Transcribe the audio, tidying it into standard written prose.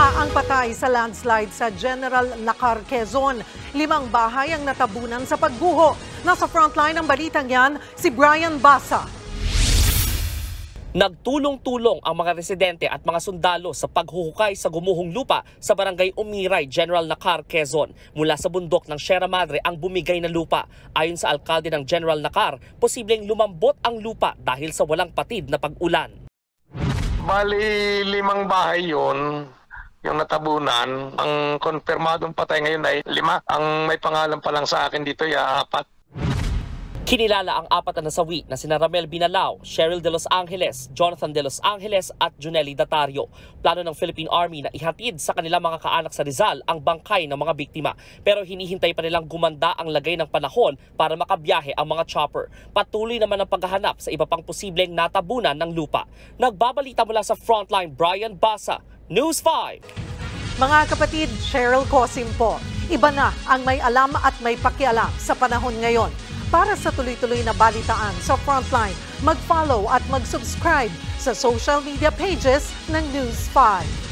5 ang patay sa landslide sa General Nakar, Quezon. 5 bahay ang natabunan sa pagguho. Nasa frontline ng balitang yan, si Brian Basa. Nagtulong-tulong ang mga residente at mga sundalo sa paghuhukay sa gumuhong lupa sa barangay Umiray, General Nakar, Quezon. Mula sa bundok ng Sierra Madre ang bumigay na lupa. Ayon sa alkalde ng General Nakar, posibleng lumambot ang lupa dahil sa walang patid na pag-ulan. Bali, 5 bahay yun, yung natabunan. Ang konfirmadong patay ngayon ay 5. Ang may pangalan pa lang sa akin dito ay 4. Kinilala ang 4 na nasawi na sina Ramel Binalao, Cheryl de Los Angeles, Jonathan de Los Angeles at Junely Datario. Plano ng Philippine Army na ihatid sa kanilang mga kaanak sa Rizal ang bangkay ng mga biktima. Pero hinihintay pa nilang gumanda ang lagay ng panahon para makabiyahe ang mga chopper. Patuloy naman ang paghahanap sa iba pang posibleng natabunan ng lupa. Nagbabalita mula sa Frontline, Brian Basa, News 5. Mga kapatid, Cheryl Cosim po. Iba na ang may alam at may pakialam sa panahon ngayon. Para sa tuloy-tuloy na balitaan sa Frontline, mag-follow at mag-subscribe sa social media pages ng News 5.